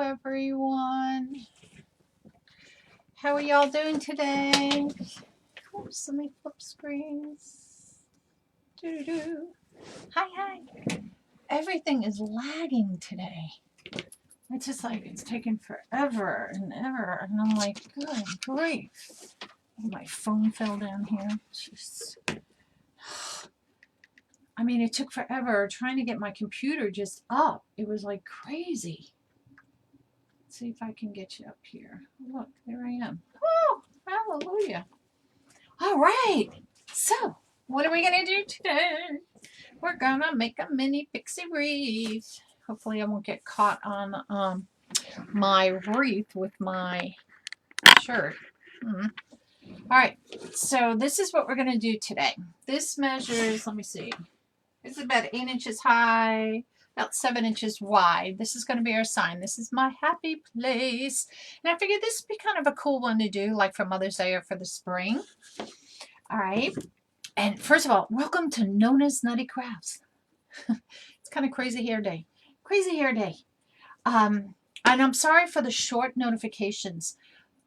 everyone. How are y'all doing today? Oops, let me flip screens. Doo-doo-doo. Hi. Everything is lagging today. It's just like it's taking forever and ever. And I'm like, good grief. My phone fell down here. Jeez. I mean, it took forever trying to get my computer just up. It was like crazy. Let's see if I can get you up here. Look, there I am. Oh, hallelujah. All right. So, what are we going to do today? We're going to make a mini pixie wreath. Hopefully I won't get caught on my wreath with my shirt. All right. So, this is what we're going to do today. This measures, let me see. It's about 8 inches high, about 7 inches wide. This is going to be our sign. This is my happy place. And I figured this would be kind of a cool one to do, like for Mother's Day or for the spring. All right. And first of all, welcome to NonnasNuttykrafts. It's kind of crazy hair day. Crazy hair day. And I'm sorry for the short notifications.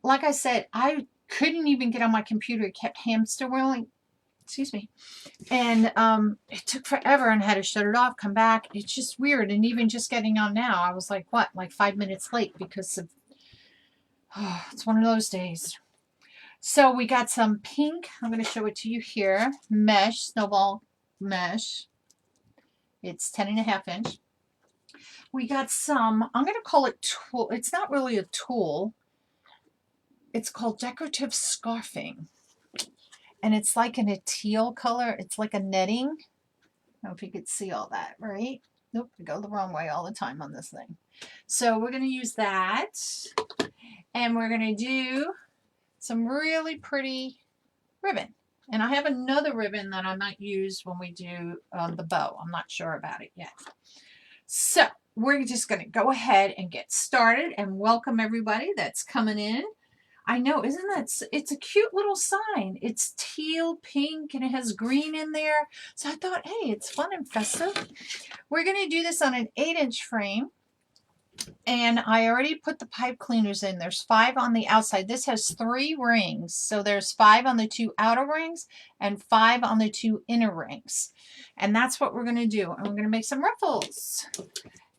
Like I said, I couldn't even get on my computer. It kept hamster wheeling. Excuse me. And it took forever and I had to shut it off, come back. It's just weird. And even just getting on now, I was like, what? Like 5 minutes late because of, it's one of those days. So we got some pink. I'm going to show it to you here. Mesh, snowball mesh. It's 10.5 inch. We got some, I'm going to call it tool. It's not really a tool. It's called decorative scarfing. And it's like in a teal color. It's like a netting. I don't know if you could see all that, right? Nope, I go the wrong way all the time on this thing. So we're going to use that. And we're going to do some really pretty ribbon. And I have another ribbon that I might use when we do the bow. I'm not sure about it yet. So we're just going to go ahead and get started and welcome everybody that's coming in. I know, isn't that, it's a cute little sign. It's teal, pink, and it has green in there. So I thought, hey, it's fun and festive. We're going to do this on an 8-inch frame. And I already put the pipe cleaners in. There's 5 on the outside. This has 3 rings. So there's 5 on the 2 outer rings and 5 on the 2 inner rings. And that's what we're going to do. And we're going to make some ruffles.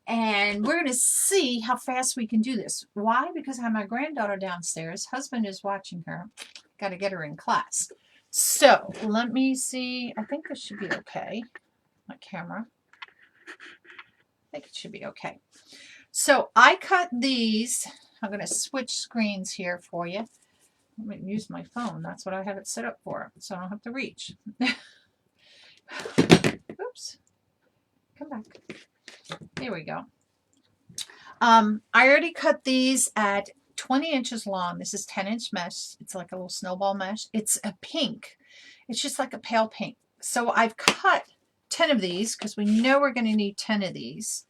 And we're going to see how fast we can do this. Why? Because I have my granddaughter downstairs. Husband is watching her. Got to get her in class. So let me see. I think this should be okay. My camera. I think it should be okay. So I cut these. I'm going to switch screens here for you. I'm going to use my phone. That's what I have it set up for. So I don't have to reach. Oops. Come back. There we go. I already cut these at 20 inches long. This is 10-inch mesh. It's like a little snowball mesh. It's a pink. It's just like a pale pink. So I've cut 10 of these because we know we're going to need 10 of these.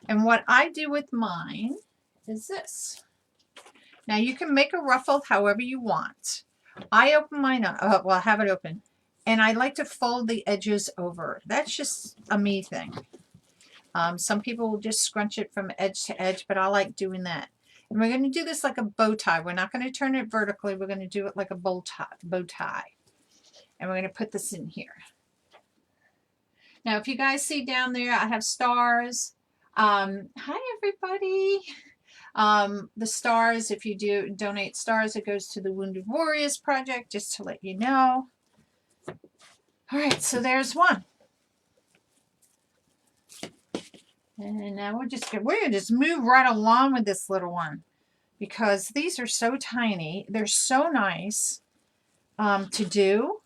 And what I do with mine is this. Now you can make a ruffle however you want. I open mine up. Well, I have it open. And I like to fold the edges over. That's just a me thing. Some people will just scrunch it from edge to edge, but I like doing that. And we're going to do this like a bow tie. We're not going to turn it vertically. We're going to do it like a bow tie. And we're going to put this in here. Now, if you guys see down there, I have stars. Hi, everybody. The stars, if you do donate stars, it goes to the Wounded Warriors Project, just to let you know. All right, so there's one. And now we're going to just move right along with this little one because these are so tiny. They're so nice to do.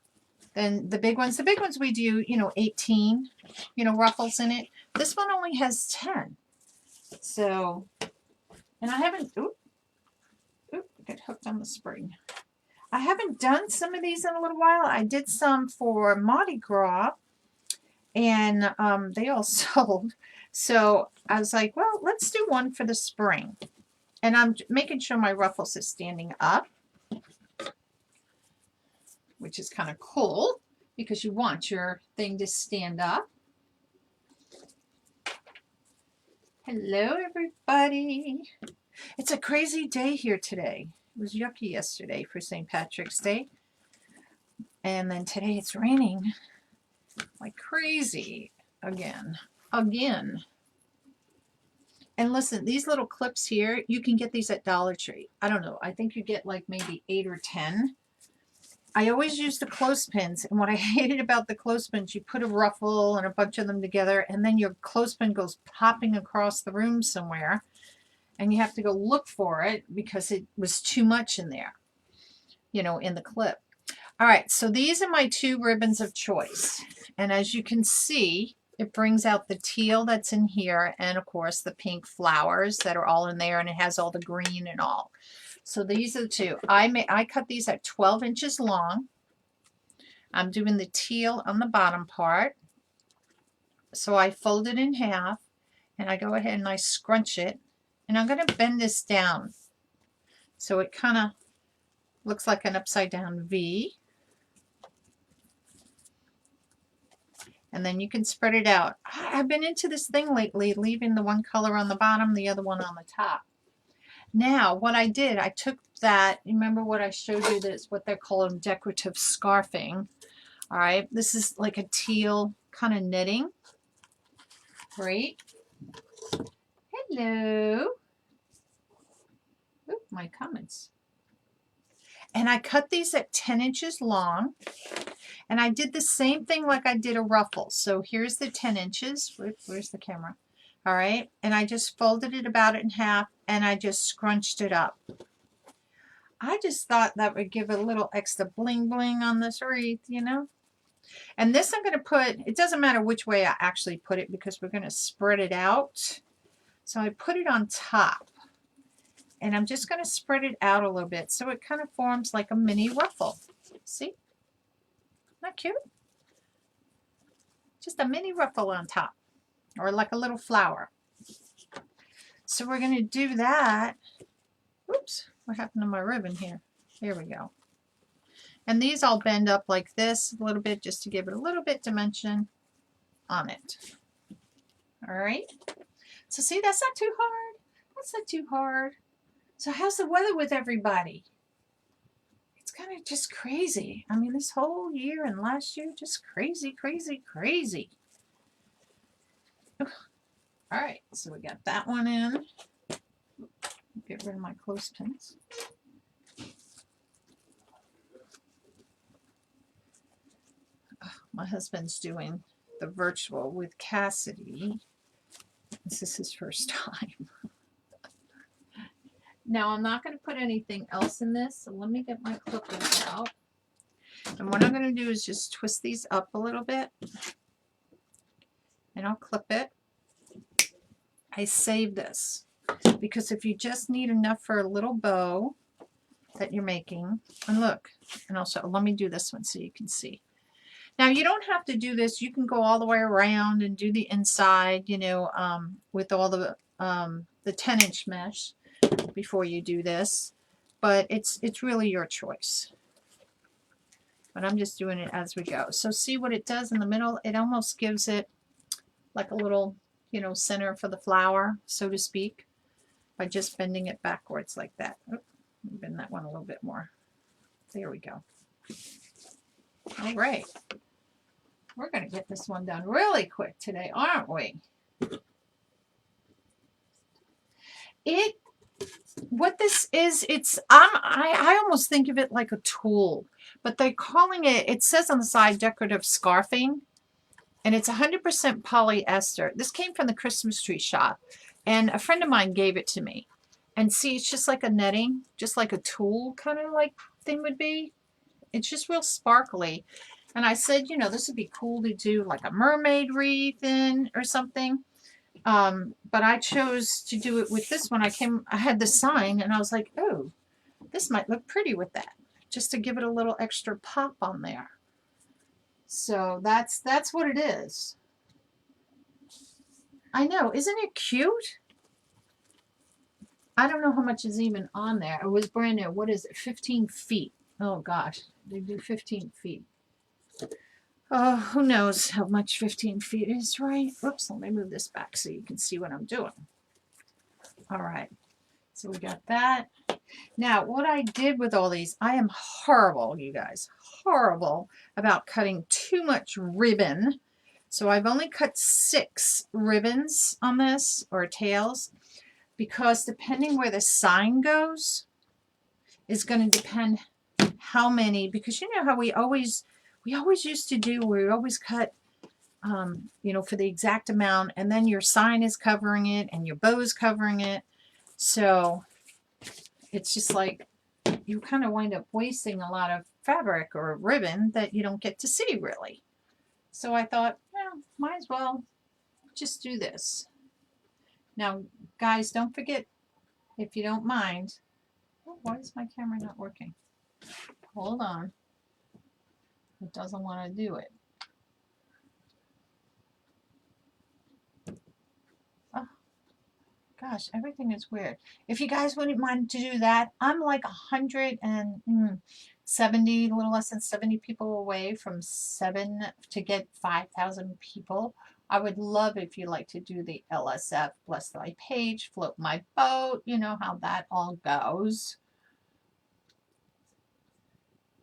Then the big ones we do, 18, ruffles in it. This one only has 10. So, and I haven't, got hooked on the spring. I haven't done some of these in a little while. I did some for Mardi Gras and they all sold. So I was like, well, let's do one for the spring. And I'm making sure my ruffles is standing up, which is kind of cool because you want your thing to stand up. Hello, everybody. It's a crazy day here today. It was yucky yesterday for St. Patrick's Day. And then today it's raining like crazy again. Again. And listen, these little clips here, you can get these at Dollar Tree. I don't know. I think you get like maybe 8 or 10. I always use the clothespins. And what I hated about the clothespins, you put a ruffle and a bunch of them together, and then your clothespin goes popping across the room somewhere. And you have to go look for it because it was too much in there, you know, in the clip. All right, so these are my 2 ribbons of choice. And as you can see, it brings out the teal that's in here and, of course, the pink flowers that are all in there, and it has all the green and all. So these are the 2. I cut these at 12 inches long. I'm doing the teal on the bottom part. So I fold it in half, and I go ahead and I scrunch it. And I'm going to bend this down so it kind of looks like an upside down V. And then you can spread it out. I've been into this thing lately, leaving the one color on the bottom, the other one on the top. Now, what I did, I took that, remember what I showed you, this, what they're calling decorative scarfing. All right, this is like a teal kind of knitting. Great. Hello. Oop, my comments. And I cut these at 10 inches long. And I did the same thing like I did a ruffle. So here's the 10 inches. Where's the camera? All right. And I just folded it about in half and I just scrunched it up. I just thought that would give a little extra bling bling on this wreath, you know. And this I'm going to put, it doesn't matter which way I actually put it because we're going to spread it out. So I put it on top. And I'm just going to spread it out a little bit so it kind of forms like a mini ruffle. See? Not cute? Just a mini ruffle on top. Or like a little flower. So we're going to do that. Oops. What happened to my ribbon here? Here we go. And these I'll bend up like this a little bit just to give it a little bit dimension on it. All right. So see, that's not too hard. That's not too hard. So how's the weather with everybody? It's kind of just crazy. I mean, this whole year and last year, just crazy, crazy, crazy. All right, so we got that one in. Get rid of my clothespins. My husband's doing the virtual with Cassidy. This is his first time. Now, I'm not going to put anything else in this, so let me get my clippers out. And what I'm going to do is just twist these up a little bit. And I'll clip it. I save this because if you just need enough for a little bow that you're making, and look, and also let me do this one so you can see. Now, you don't have to do this. You can go all the way around and do the inside, you know, with all the 10-inch mesh before you do this. But it's really your choice. But I'm just doing it as we go. So see what it does in the middle? It almost gives it like a little, you know, center for the flower, so to speak, by just bending it backwards like that. Oh, bend that one a little bit more. There we go. All right. We're going to get this one done really quick today, aren't we? What this is, I almost think of it like a tool, but they're calling it, it says on the side, decorative scarfing, and it's 100% polyester. This came from the Christmas tree shop, and a friend of mine gave it to me. And see, it's just like a netting, just like a tool kind of like thing would be. It's just real sparkly. And I said, you know, this would be cool to do like a mermaid wreath in or something. But I chose to do it with this one. I had the sign and I was like, oh, this might look pretty with that. Just to give it a little extra pop on there. So that's what it is. I know, isn't it cute? I don't know how much is even on there. It was brand new. What is it? 15 feet. Oh gosh, they do 15 feet. Oh, who knows how much 15 feet is, right? Oops, let me move this back so you can see what I'm doing. All right. So we got that. Now, what I did with all these, I am horrible, you guys, horrible about cutting too much ribbon. So I've only cut 6 ribbons on this, or tails, because depending where the sign goes is going to depend how many, because you know how we always used to do, we always cut, you know, for the exact amount, and then your sign is covering it and your bow's covering it. So it's just like you kind of wind up wasting a lot of fabric or ribbon that you don't get to see really. So I thought, well, might as well just do this. Now, guys, don't forget, if you don't mind. Oh, why is my camera not working? Hold on. It doesn't want to do it. Oh, gosh, everything is weird. If you guys wouldn't mind to do that, I'm like 170, a little less than 70 people away from 7 to get 5,000 people. I would love if you like to do the LSF, bless thy page, float my boat. You know how that all goes.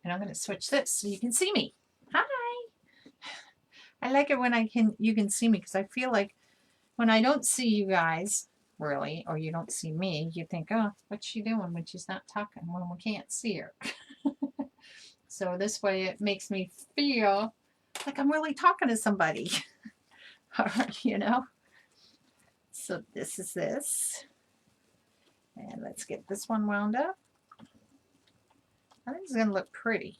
And I'm going to switch this so you can see me. Hi. I like it when you can see me, because I feel like when I don't see you guys really, or you don't see me, you think, oh, what's she doing when she's not talking, when we can't see her? So this way it makes me feel like I'm really talking to somebody. You know? So this is this. And let's get this one wound up. I think it's going to look pretty.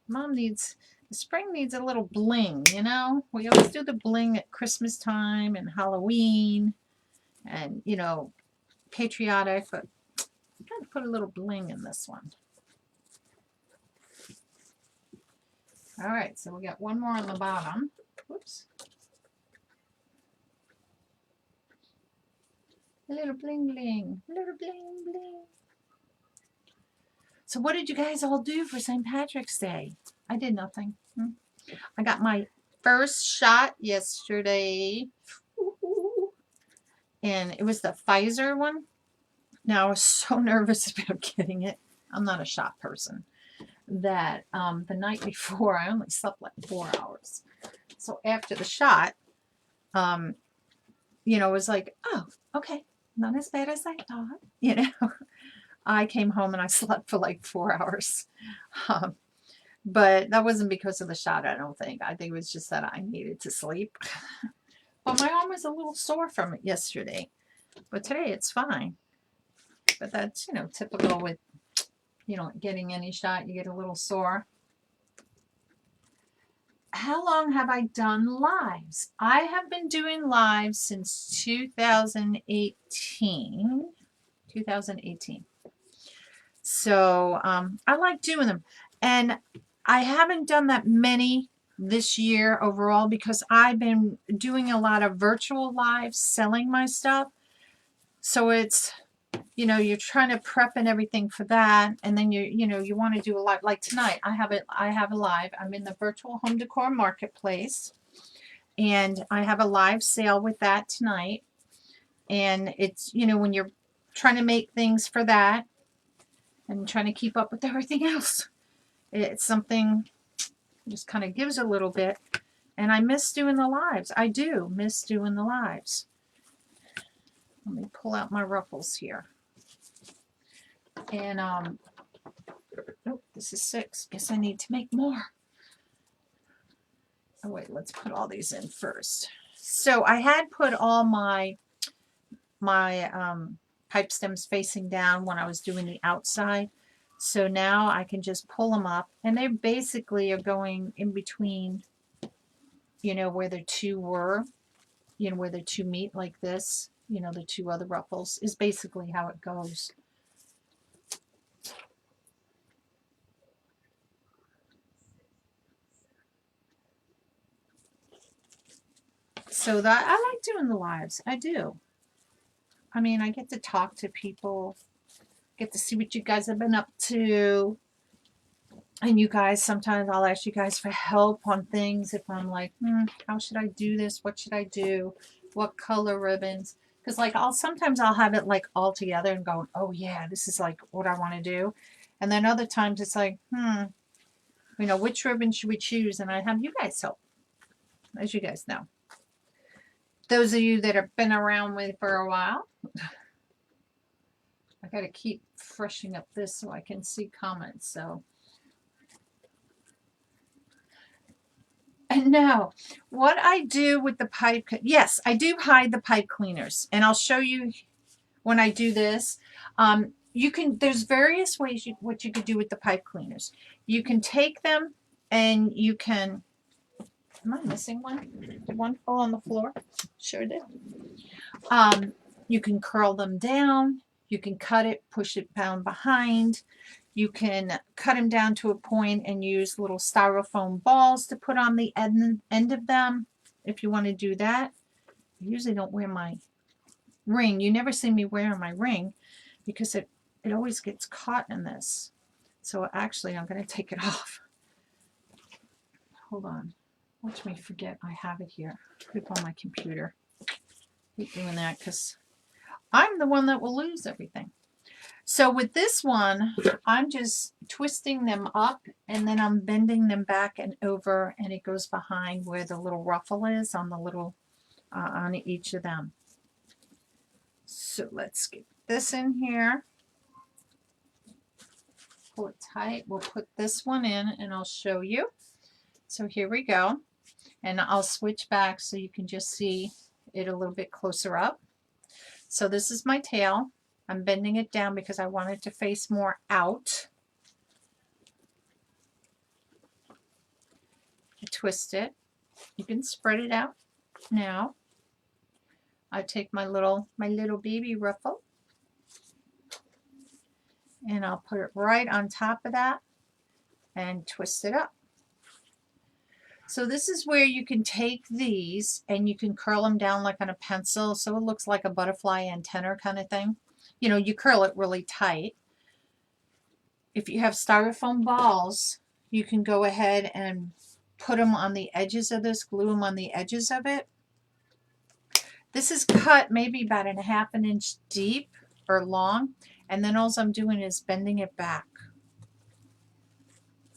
Mom needs, the spring needs a little bling, you know? We always do the bling at Christmas time and Halloween and, you know, patriotic, but I'm going to put a little bling in this one. All right, so we got one more on the bottom. Whoops. A little bling bling, a little bling bling. So what did you guys all do for St. Patrick's Day? I did nothing. I got my first shot yesterday. And it was the Pfizer one. Now I was so nervous about getting it. I'm not a shot person. That the night before, I only slept like 4 hours. So after the shot, you know, it was like, oh, okay, not as bad as I thought. You know, I came home and I slept for like 4 hours. But that wasn't because of the shot, I don't think. I think it was just that I needed to sleep. But my arm was a little sore from it yesterday. But today it's fine. But that's, you know, typical with, you know, getting any shot, you get a little sore. How long have I done lives? I have been doing lives since 2018. 2018. So I like doing them. And I haven't done that many this year overall because I've been doing a lot of virtual lives selling my stuff. So it's, you know, you're trying to prep and everything for that, and then you know, you want to do a live. Like tonight, I have a live. I'm in the virtual home decor marketplace, and I have a live sale with that tonight. And it's, you know, when you're trying to make things for that and trying to keep up with everything else, it's something just kind of gives a little bit. And I miss doing the lives. I do miss doing the lives. Let me pull out my ruffles here. And, oh, this is 6. Guess I need to make more. Oh, wait, let's put all these in first. So I had put all my pipe stems facing down when I was doing the outside. So now I can just pull them up, and they basically are going in between, you know, where the 2 were, you know, where the 2 meet like this, you know, the 2 other ruffles is basically how it goes. So that I like doing the lives. I do. I mean, I get to talk to people, get to see what you guys have been up to. And you guys, sometimes I'll ask you guys for help on things if I'm like, how should I do this? What should I do? What color ribbons? Because like sometimes I'll have it like all together and go, oh yeah, this is like what I want to do. And then other times it's like, you know, which ribbon should we choose? And I have you guys help, as you guys know. Those of you that have been around with for a while. I got to keep freshening up this so I can see comments. So, and now what I do with the pipe, yes, I do hide the pipe cleaners, and I'll show you when I do this. You can, there's various ways what you could do with the pipe cleaners. You can take them and you can, am I missing one? Did one fall on the floor? Sure did. You can curl them down. You can cut it, push it down behind. You can cut them down to a point and use little styrofoam balls to put on the end of them if you want to do that. I usually don't wear my ring. You never see me wearing my ring because it always gets caught in this. So actually I'm going to take it off. Hold on. Watch me forget I have it here. Put it on my computer. I hate doing that because I'm the one that will lose everything. So with this one, I'm just twisting them up and then I'm bending them back and over, and it goes behind where the little ruffle is on the little, on each of them. So let's get this in here. Pull it tight. We'll put this one in and I'll show you. So here we go. And I'll switch back so you can just see it a little bit closer up. So this is my tail. I'm bending it down because I want it to face more out. I twist it. You can spread it out. Now, I take my little baby ruffle and I'll put it right on top of that and twist it up. So this is where you can take these and you can curl them down like on a pencil so it looks like a butterfly antenna kind of thing. You know, you curl it really tight. If you have styrofoam balls, you can go ahead and put them on the edges of this, glue them on the edges of it. This is cut maybe about a half an inch deep or long, and then all I'm doing is bending it back.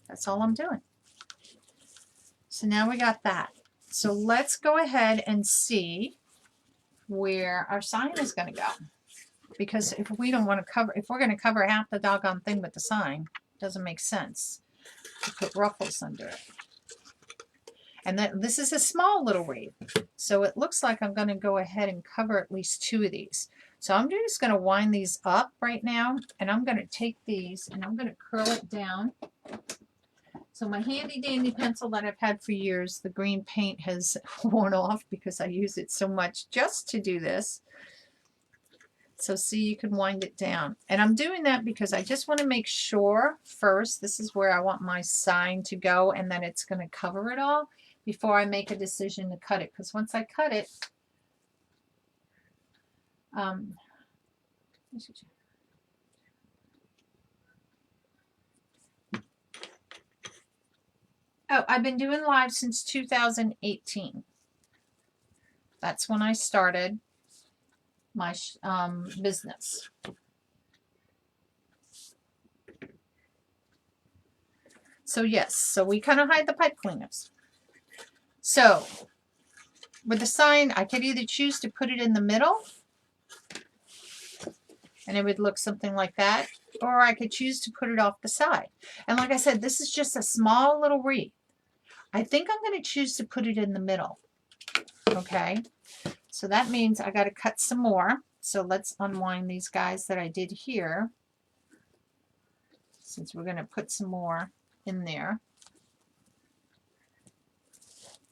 That's all I'm doing. So now we got that. So let's go ahead and see where our sign is going to go. Because if we don't want to cover, if we're going to cover half the doggone thing with the sign, it doesn't make sense to put ruffles under it. And this is a small little wreath. So it looks like I'm going to go ahead and cover at least 2 of these. So I'm just going to wind these up right now. And I'm going to take these and I'm going to curl it down. So my handy dandy pencil that I've had for years, the green paint has worn off because I use it so much just to do this. So see, you can wind it down. And I'm doing that because I just want to make sure first, this is where I want my sign to go and then it's going to cover it all before I make a decision to cut it. Because once I cut it, oh, I've been doing live since 2018. That's when I started my business. So yes, so we kind of hide the pipe cleaners. So with the sign, I could either choose to put it in the middle and it would look something like that, or I could choose to put it off the side. And like I said, this is just a small little wreath. I think I'm going to choose to put it in the middle. Okay. So that means I got to cut some more. So let's unwind these guys that I did here, since we're going to put some more in there.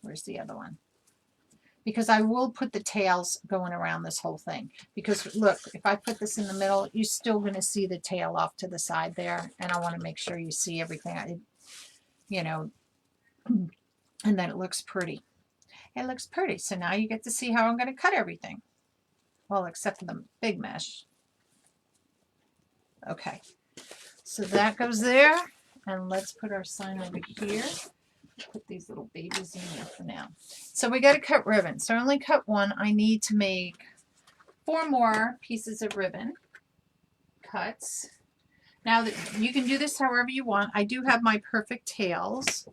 Where's the other one? Because I will put the tails going around this whole thing. Because look, if I put this in the middle, you're still going to see the tail off to the side there. And I want to make sure you see everything, you know, and that it looks pretty. It looks pretty. So now you get to see how I'm going to cut everything. Well, except for the big mesh. Okay. So that goes there. And let's put our sign over here. Put these little babies in there for now. So we got to cut ribbon. So I only cut one. I need to make 4 more pieces of ribbon cuts. Now you can do this however you want. I do have my perfect tails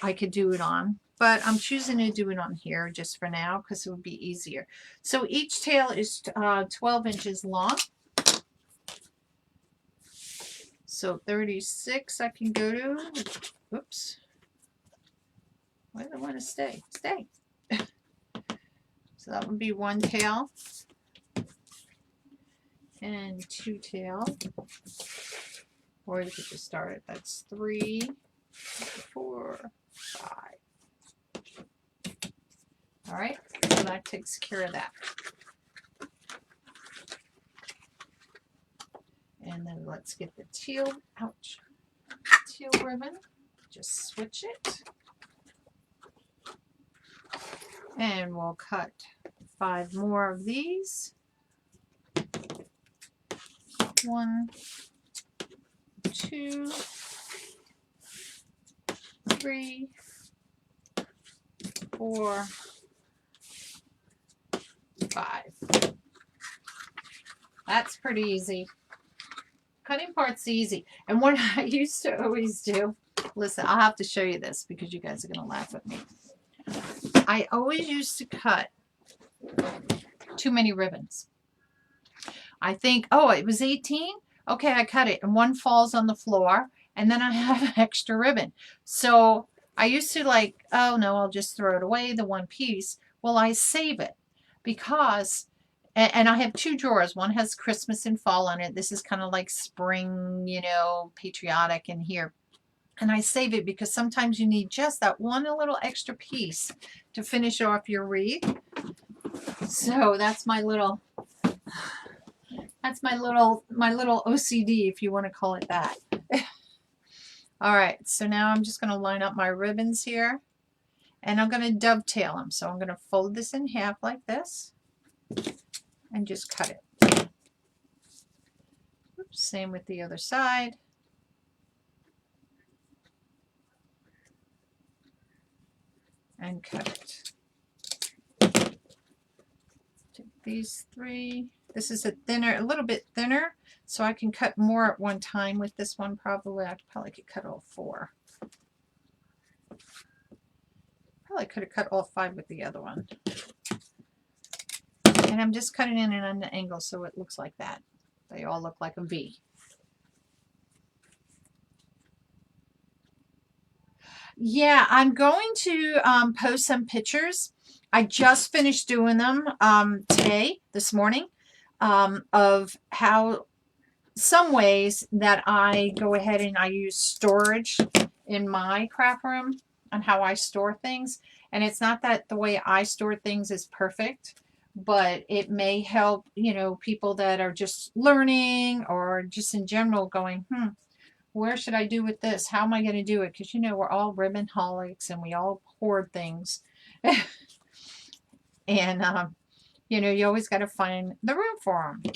I could do it on, but I'm choosing to do it on here just for now because it would be easier. So each tail is 12 inches long. So 36 I can go to. Oops. Why do I want to stay? Stay. So that would be 1 tail and 2 tail. Or you could just start it. That's 3, 4, 5. All right, so that takes care of that. And then let's get the teal, ouch, teal ribbon. Just switch it. And we'll cut 5 more of these. 1, 2, 3, 4, 5. That's pretty easy. Cutting part's easy. And what I used to always do, listen, I'll have to show you this because you guys are going to laugh at me. I always used to cut too many ribbons. I think, oh, it was 18? Okay, I cut it. And one falls on the floor. And then I have an extra ribbon. So I used to like, oh, no, I'll just throw it away, the one piece. Well, I save it because, and I have 2 drawers. One has Christmas and fall on it. This is kind of like spring, you know, patriotic in here. And I save it because sometimes you need just that one little extra piece to finish off your wreath. So that's my little OCD, if you want to call it that. All right, so now I'm just going to line up my ribbons here, and I'm going to dovetail them. So I'm going to fold this in half like this and just cut it. Oops, same with the other side. And cut it. Take these 3. This is a little bit thinner, so I can cut more at one time with this one. Probably I probably could cut all 4. Probably could have cut all 5 with the other one. And I'm just cutting in an angle so it looks like that. They all look like a V. Yeah, I'm going to post some pictures. I just finished doing them this morning, of how some ways that I go ahead and I use storage in my craft room and how I store things. And it's not that the way I store things is perfect, but it may help, you know, people that are just learning or just in general going, where should I do with this? How am I going to do it? Because, you know, we're all ribbon holics and we all hoard things. And, you know, you always got to find the room for them.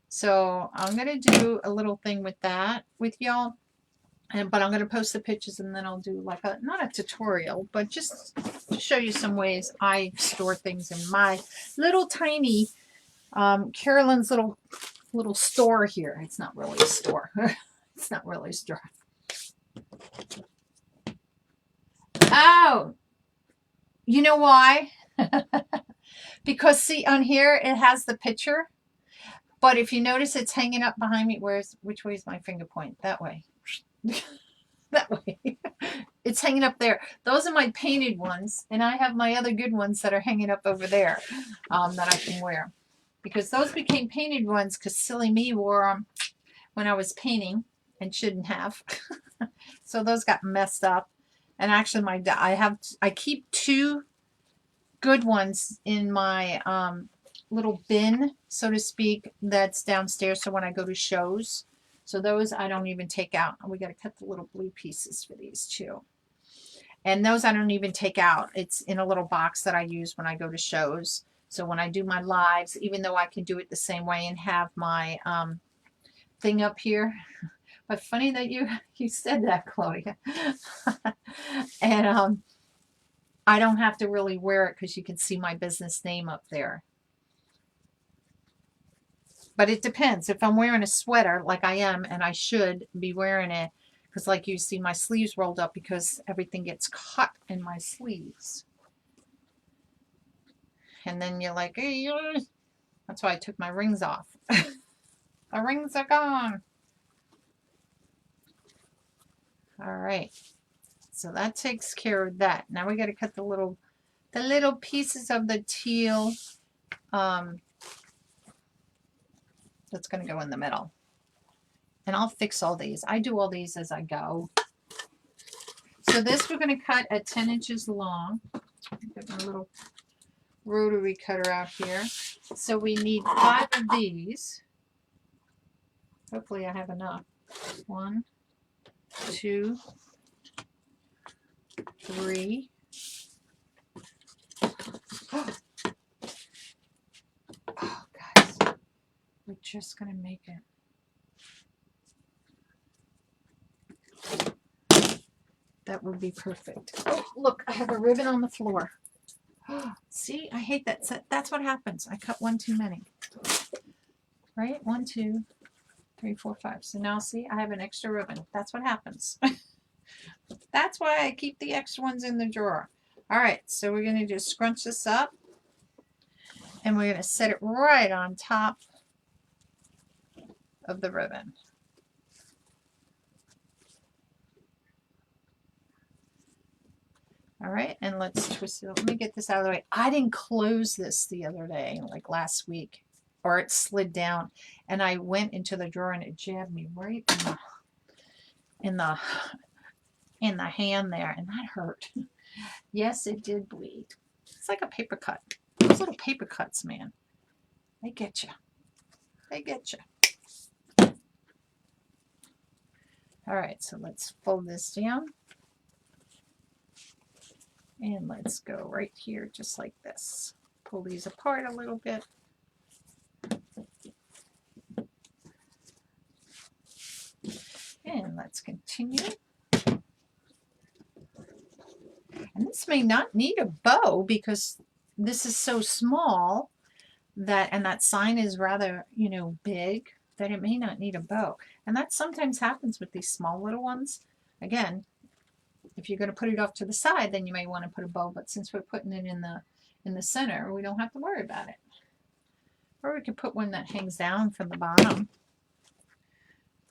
So I'm going to do a little thing with that with y'all. But I'm going to post the pictures and then I'll do like not a tutorial, but just to show you some ways I store things in my little tiny, Carolynne's little store here. It's not really a store. It's not really a store. Oh, you know why? Because see on here, it has the picture. But if you notice, it's hanging up behind me. Which way is my finger point? That way. That way. It's hanging up there. Those are my painted ones. And I have my other good ones that are hanging up over there that I can wear. Because those became painted ones because silly me wore them when I was painting. And shouldn't have. So those got messed up. And actually I keep 2 good ones in my little bin, so to speak, that's downstairs. So when I go to shows, so those I don't even take out. We got to cut the little blue pieces for these too. And those I don't even take out. It's in a little box that I use when I go to shows. So when I do my lives, even though I can do it the same way and have my thing up here. But funny that you said that, Chloe. And I don't have to really wear it because you can see my business name up there. But it depends. If I'm wearing a sweater like I am, and I should be wearing it, because like you see my sleeves rolled up because everything gets caught in my sleeves. And then you're like, hey, that's why I took my rings off. The rings are gone. All right. So that takes care of that. Now we got to cut the little pieces of the teal. That's going to go in the middle. And I'll fix all these. I do all these as I go. So this we're going to cut at 10 inches long. Got my little rotary cutter out here. So we need 5 of these. Hopefully I have enough. 1, 2, 3. Oh, guys, we're just going to make it. That would be perfect. Oh, look, I have a ribbon on the floor. See, I hate that. That's what happens. I cut one too many. Right? 1, 2, 3, 4, 5. So now see, I have an extra ribbon. That's what happens. That's why I keep the extra ones in the drawer. All right, so we're going to just scrunch this up. And we're going to set it right on top of the ribbon. All right, and let's twist it. Let me get this out of the way. I didn't close this the other day, like last week, or it slid down, and I went into the drawer and it jabbed me right in the hand there, and that hurt. Yes, it did bleed. It's like a paper cut. Those little paper cuts, man, they get you. They get you. All right, so let's fold this down. And let's go right here, just like this. Pull these apart a little bit. And let's continue. And this may not need a bow because this is so small that, and that sign is rather, you know, big, that it may not need a bow. And that sometimes happens with these small little ones. Again, if you're going to put it off to the side, then you may want to put a bow, but since we're putting it in the center, we don't have to worry about it. Or we could put one that hangs down from the bottom.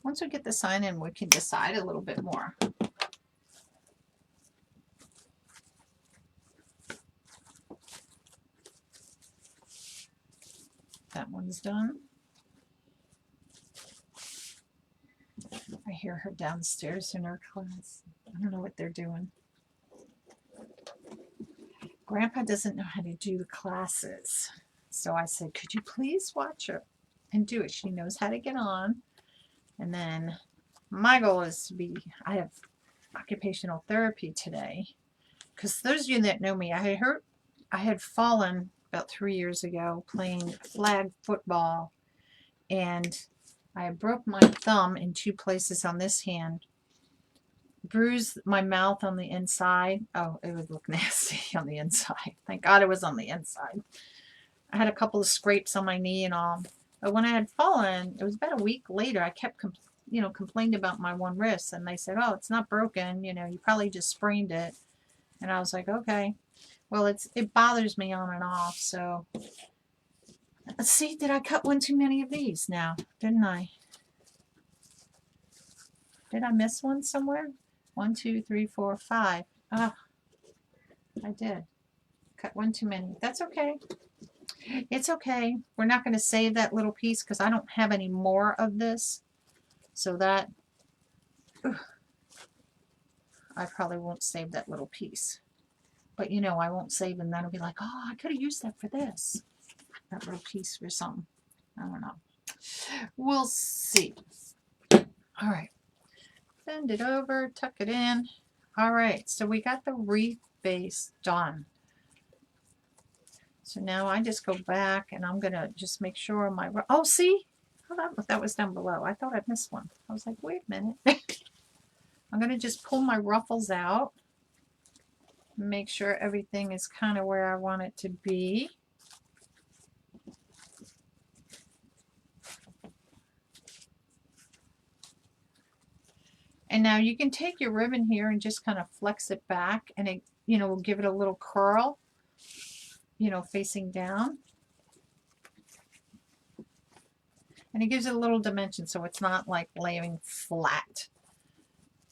Once we get the sign in, we can decide a little bit more. That one's done. I hear her downstairs in her class. I don't know what they're doing. Grandpa doesn't know how to do the classes. So I said, could you please watch her and do it? She knows how to get on. And then my goal is to be, I have occupational therapy today. Because those of you that know me, I had fallen about 3 years ago playing flag football. And I broke my thumb in 2 places on this hand. Bruised my mouth on the inside. Oh, it would look nasty on the inside. Thank God it was on the inside. I had a couple of scrapes on my knee and all. But when I had fallen, it was about a week later, I kept complained about my one wrist. And they said, oh, it's not broken. You know, you probably just sprained it. And I was like, okay. Well, it bothers me on and off. So, let's see. Did I cut one too many of these now? Didn't I? Did I miss one somewhere? 1, 2, 3, 4, 5. Ah, I did. Cut one too many. That's okay. It's okay. We're not going to save that little piece because I don't have any more of this. So that, I probably won't save that little piece. But you know, I won't save and that'll be like, oh, I could have used that for this. That little piece for something. I don't know. We'll see. All right. Bend it over, tuck it in. All right, so we got the wreath base done. So now I just go back and I'm gonna just make sure my, oh, see? Oh, that was down below. I thought I'd missed one. I was like, wait a minute. I'm gonna just pull my ruffles out. Make sure everything is kind of where I want it to be. And now you can take your ribbon here and just kind of flex it back, and it, you know, will give it a little curl, you know, facing down. And it gives it a little dimension, so it's not like laying flat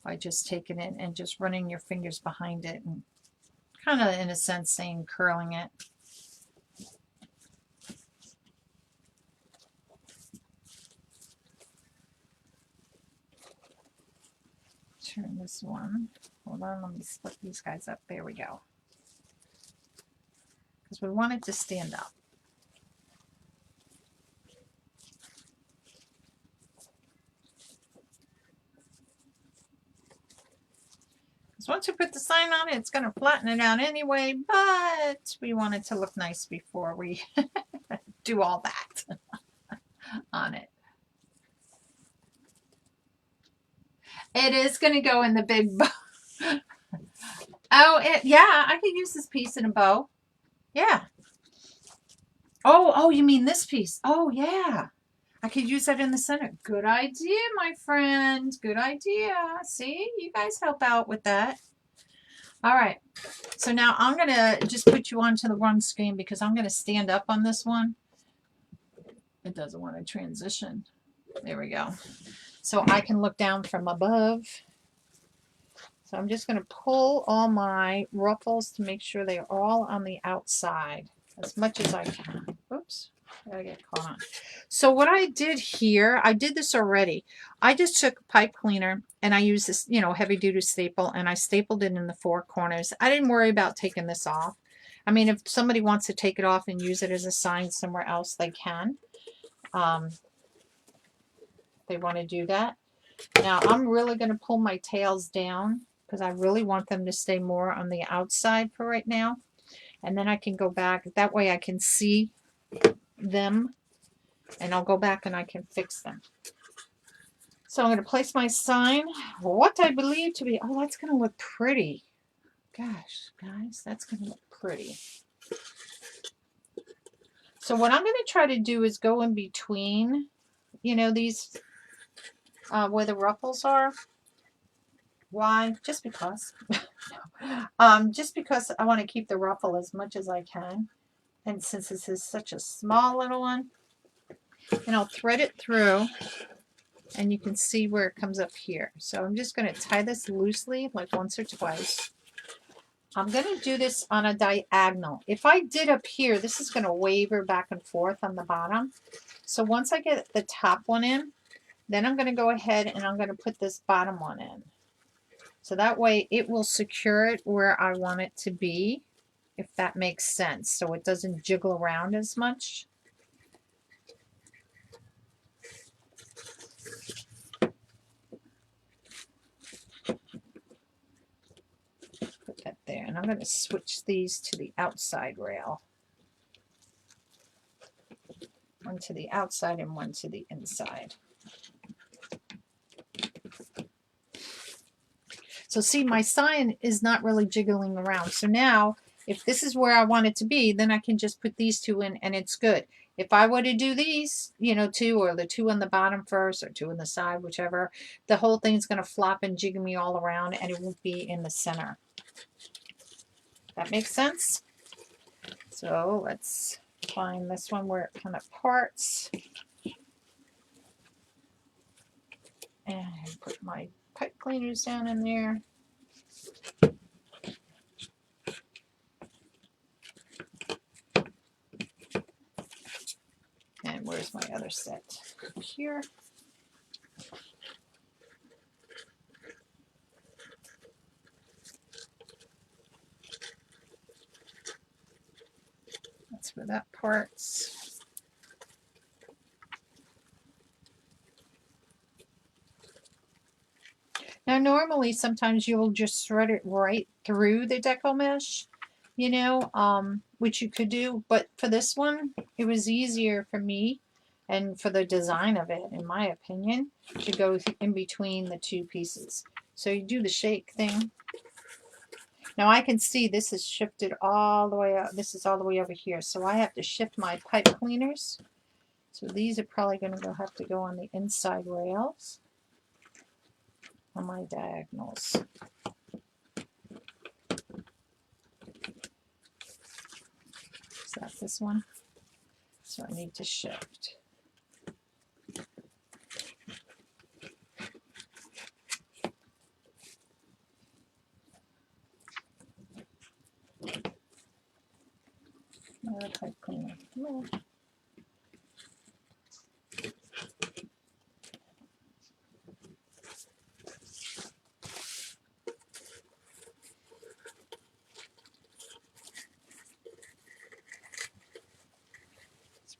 by just taking it and just running your fingers behind it and kind of, in a sense, saying curling it. Turn this one. Hold on, let me split these guys up. There we go. Because we want it to stand up. Because once you put the sign on it, it's going to flatten it out anyway, but we want it to look nice before we do all that on it. It is going to go in the big bow. Oh, yeah, I could use this piece in a bow. Yeah. Oh, you mean this piece? Oh, yeah. I could use that in the center. Good idea, my friend. Good idea. See, you guys help out with that. All right. So now I'm going to just put you onto the one screen because I'm going to stand up on this one. It doesn't want to transition. There we go. So I can look down from above. So I'm just going to pull all my ruffles to make sure they are all on the outside as much as I can. Oops, gotta get caught on. So what I did here, I did this already. I just took a pipe cleaner and I used this, you know, heavy duty staple, and I stapled it in the four corners. I didn't worry about taking this off. I mean, if somebody wants to take it off and use it as a sign somewhere else, they can. They want to do that. Now I'm really going to pull my tails down because I really want them to stay more on the outside for right now. And then I can go back. That way I can see them. And I'll go back and I can fix them. So I'm going to place my sign. What I believe to be... Oh, that's going to look pretty. Gosh, guys, that's going to look pretty. So what I'm going to try to do is go in between, you know, these... where the ruffles are. Why? Just because. Just because I want to keep the ruffle as much as I can. And since this is such a small little one, and I'll thread it through, and you can see where it comes up here. So I'm just going to tie this loosely, like once or twice. I'm going to do this on a diagonal. If I did up here, this is going to waver back and forth on the bottom. So once I get the top one in, then I'm going to go ahead and I'm going to put this bottom one in. So that way it will secure it where I want it to be, if that makes sense. So it doesn't jiggle around as much. Put that there. And I'm going to switch these to the outside rail. One to the outside and one to the inside. So see, my sign is not really jiggling around. So now, if this is where I want it to be, then I can just put these two in and it's good. If I were to do these, you know, two, or the two on the bottom first, or two on the side, whichever, the whole thing's going to flop and jiggle me all around and it won't be in the center. That makes sense? So let's find this one where it kind of parts. And put my pipe cleaners down in there. And where's my other set? Here. That's where that parts. Now, normally, sometimes you'll just thread it right through the deco mesh, you know, which you could do. But for this one, it was easier for me and for the design of it, in my opinion, to go in between the two pieces. So you do the shake thing. Now, I can see this is shifted all the way up. This is all the way over here. So I have to shift my pipe cleaners. So these are probably going to have to go on the inside rails. on my diagonals. Is that this one? So I need to shift. Another pipe cleaner. No.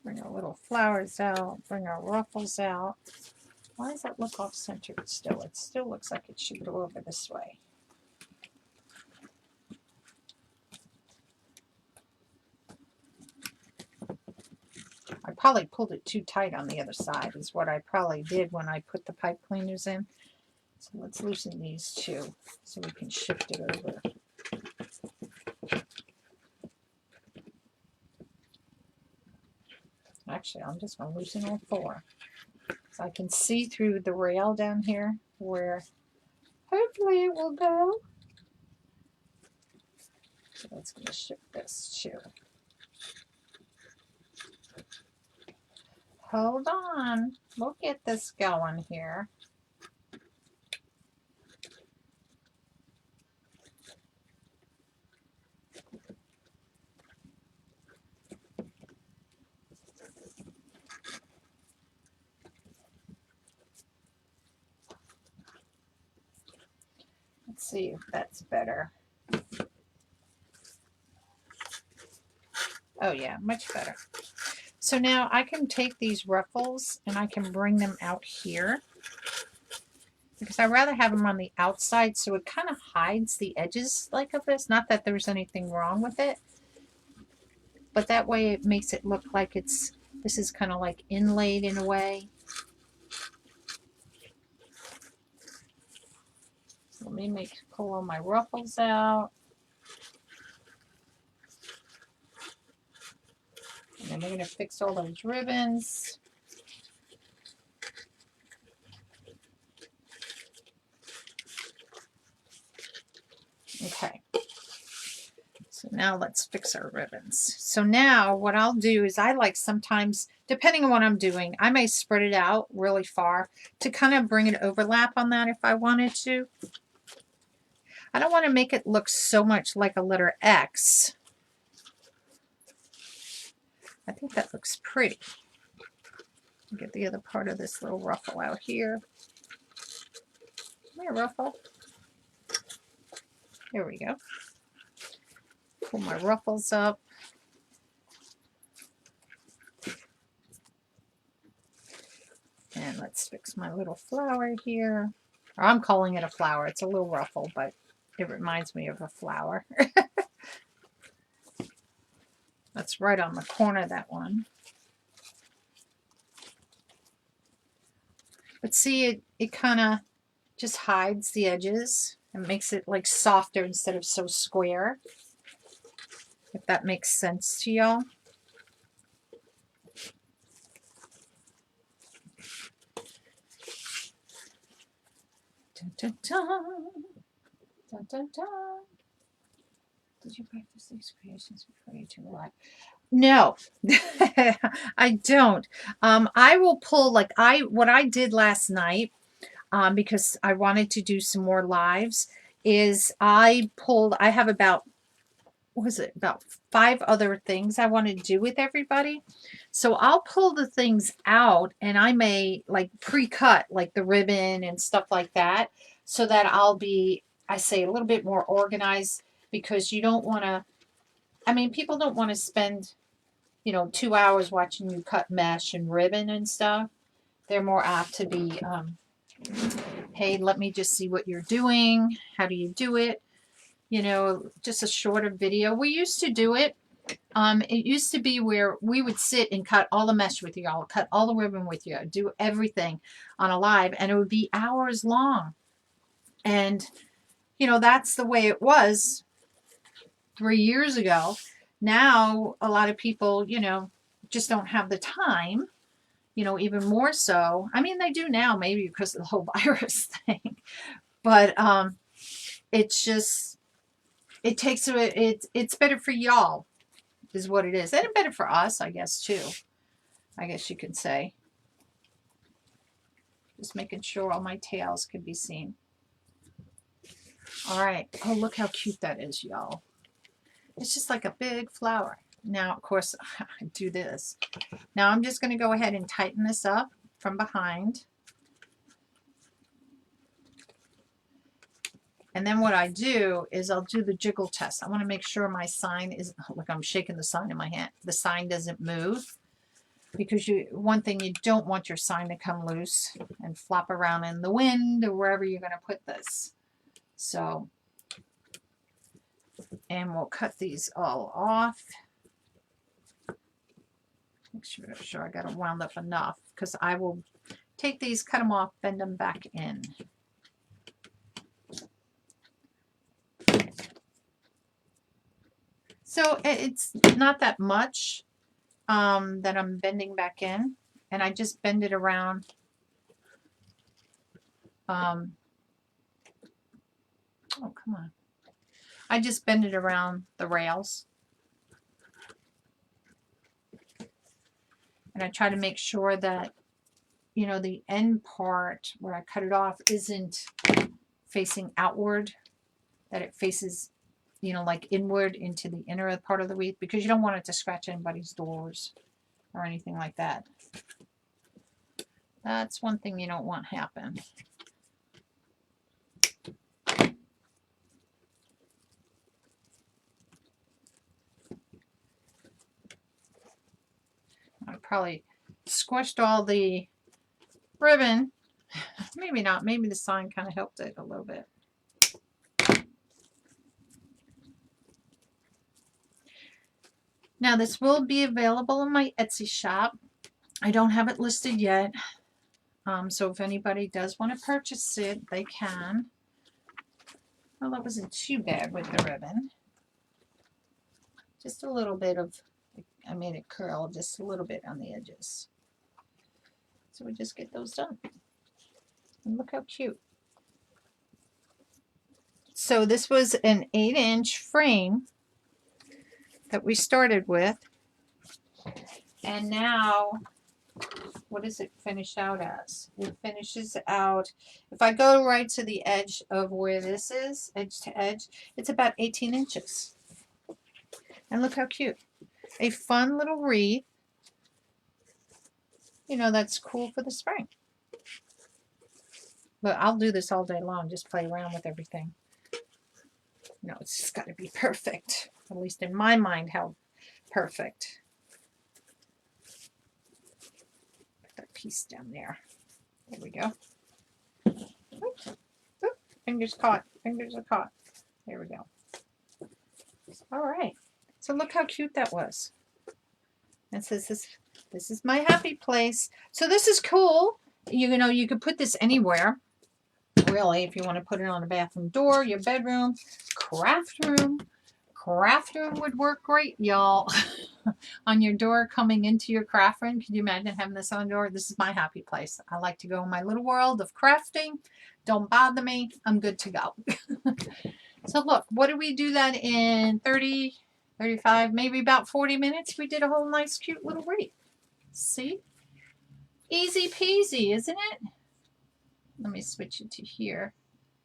Bring our little flowers out, bring our ruffles out. Why does that look off-centered still? It still looks like it should go over this way. I probably pulled it too tight on the other side is what I probably did when I put the pipe cleaners in. So let's loosen these two so we can shift it over. Actually, I'm just going to loosen all four. So I can see through the rail down here where hopefully it will go. So let's going to shift this too. Hold on. We'll get this going here. Let's see if that's better. Oh yeah, much better. So now I can take these ruffles and I can bring them out here because I'd rather have them on the outside so it kind of hides the edges like of this. Not that there's anything wrong with it, but that way it makes it look like this is kind of like inlaid in a way. So let me pull all my ruffles out. And then we're going to fix all those ribbons. Okay. So now let's fix our ribbons. So now what I'll do is I like sometimes, depending on what I'm doing, I may spread it out really far to kind of bring an overlap on that if I wanted to. I don't want to make it look so much like a letter X. I think that looks pretty. Get the other part of this little ruffle out here. Come here, ruffle. There we go. Pull my ruffles up. And let's fix my little flower here. Or I'm calling it a flower. It's a little ruffle, but it reminds me of a flower. That's right on the corner of that one. But see, it kind of just hides the edges and makes it like softer instead of so square. If that makes sense to y'all. Dun, dun, dun. Dun, dun, dun. Did you practice these creations before you do live? No, I don't. I will pull like what I did last night because I wanted to do some more lives is I have about, what was it, about 5 other things I want to do with everybody. So I'll pull the things out and I may like pre-cut like the ribbon and stuff like that so that I'll be, I say, a little bit more organized because you don't want to, I mean, people don't want to spend, 2 hours watching you cut mesh and ribbon and stuff. They're more apt to be, hey, let me just see what you're doing. How do you do it? Just a shorter video. We used to do it. It used to be where we would sit and cut all the mesh with you. I'll cut all the ribbon with you. Do everything on a live, and it would be hours long. And, that's the way it was 3 years ago. Now, a lot of people, just don't have the time, even more so. I mean, they do now, maybe because of the whole virus thing. But it's just, it takes it's better for y'all is what it is. And better for us, I guess, too. I guess you could say. Just making sure all my tails can be seen. All right. Oh, look how cute that is, y'all. It's just like a big flower. Now, of course, I do this. Now I'm just going to go ahead and tighten this up from behind. And then what I do is I'll do the jiggle test. I want to make sure my sign is, look, I'm shaking the sign in my hand. The sign doesn't move. Because one thing, you don't want your sign to come loose and flop around in the wind or wherever you're going to put this. So, and we'll cut these all off. Make sure I got them wound up enough, because I will take these, cut them off, bend them back in. So it's not that much that I'm bending back in, and I just bend it around. Oh, come on. I just bend it around the rails. And I try to make sure that, you know, the end part where I cut it off isn't facing outward, that it faces, you know, like inward into the inner part of the wreath, because you don't want it to scratch anybody's doors or anything like that. That's one thing you don't want happen. I probably squished all the ribbon. Maybe not. Maybe the sign kind of helped it a little bit. Now this will be available in my Etsy shop. I don't have it listed yet. So if anybody does want to purchase it, they can. Well, that wasn't too bad with the ribbon. Just a little bit of, I made it curl just a little bit on the edges. So we just get those done. And look how cute. So this was an 8-inch frame that we started with. And now, what does it finish out as? It finishes out, if I go right to the edge of where this is, edge to edge, it's about 18 inches. And look how cute. A fun little wreath. You know, that's cool for the spring. But I'll do this all day long, just play around with everything. No, it's just got to be perfect. At least in my mind, how perfect. Put that piece down there. There we go. Oops. Oop. Fingers caught. Fingers are caught. There we go. All right. So look how cute that was. It says this is my happy place. So this is cool. You know, you could put this anywhere. Really, if you want to put it on a bathroom door, your bedroom, craft room. Craft room would work great, y'all. On your door coming into your craft room. Can you imagine having this on the door? This is my happy place. I like to go in my little world of crafting. Don't bother me. I'm good to go. So look, what did we do that in 30, 35, maybe about 40 minutes? We did a whole nice, cute little wreath. See? Easy peasy, isn't it? Let me switch it to here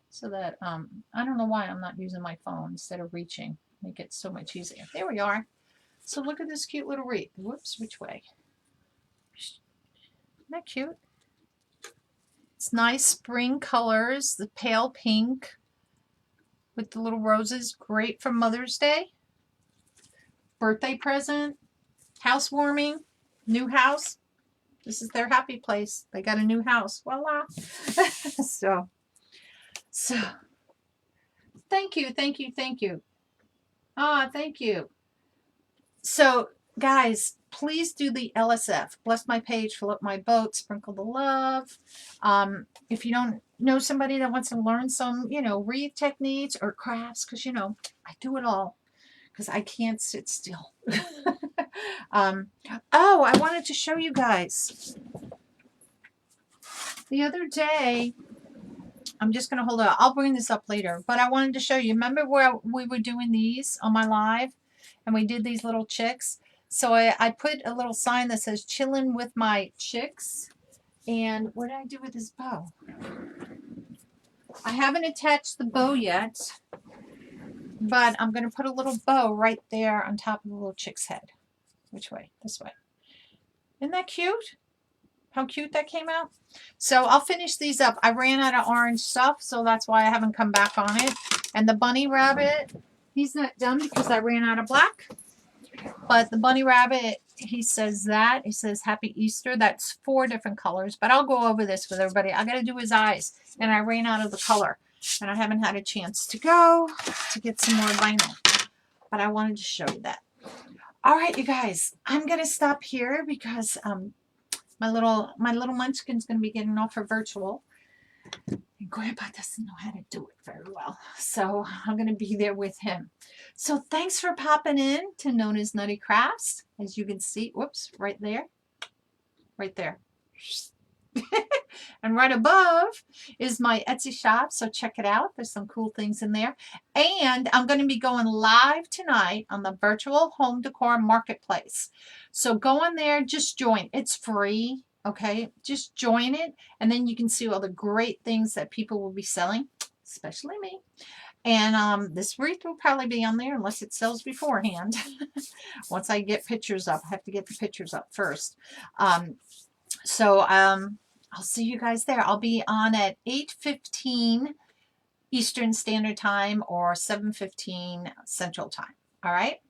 so that, I don't know why I'm not using my phone instead of reaching. Make it so much easier. There we are. So look at this cute little wreath. Whoops, which way? Isn't that cute? It's nice spring colors, the pale pink with the little roses. Great for Mother's Day. Birthday present. Housewarming. New house. This is their happy place. They got a new house. Voila. So thank you, thank you, thank you. Ah, thank you. So guys, please do the LSF. Bless my page, fill up my boat, sprinkle the love. If you don't know somebody that wants to learn some, you know, wreath techniques or crafts, because, you know, I do it all because I can't sit still. Oh, I wanted to show you guys. The other day, I'm just going to hold it up. I'll bring this up later, but I wanted to show you. Remember where we were doing these on my live and we did these little chicks? So I put a little sign that says chilling with my chicks. And what did I do with this bow? I haven't attached the bow yet, but I'm going to put a little bow right there on top of the little chick's head. Which way? This way. Isn't that cute? How cute that came out. So I'll finish these up. I ran out of orange stuff, so that's why I haven't come back on it. And the bunny rabbit, he's not done because I ran out of black. But the bunny rabbit, he says that. He says Happy Easter. That's 4 different colors. But I'll go over this with everybody. I got to do his eyes. And I ran out of the color. And I haven't had a chance to go to get some more vinyl. But I wanted to show you that. All right, you guys. I'm going to stop here because my little munchkin's going to be getting off her virtual. And Grandpa doesn't know how to do it very well. So I'm going to be there with him. So thanks for popping in to NonnasNuttykrafts. As you can see, whoops, right there. Right there. And right above is my Etsy shop. So check it out. There's some cool things in there. And I'm going to be going live tonight on the virtual home decor marketplace. So go on there, just join. It's free. Okay, just join it, and then you can see all the great things that people will be selling, especially me. And this wreath will probably be on there unless it sells beforehand. Once I get pictures up, I have to get the pictures up first. So I'll see you guys there. I'll be on at 8:15 Eastern Standard Time or 7:15 Central Time. All right.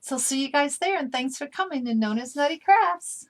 So see you guys there, and thanks for coming to NonnasNuttykrafts.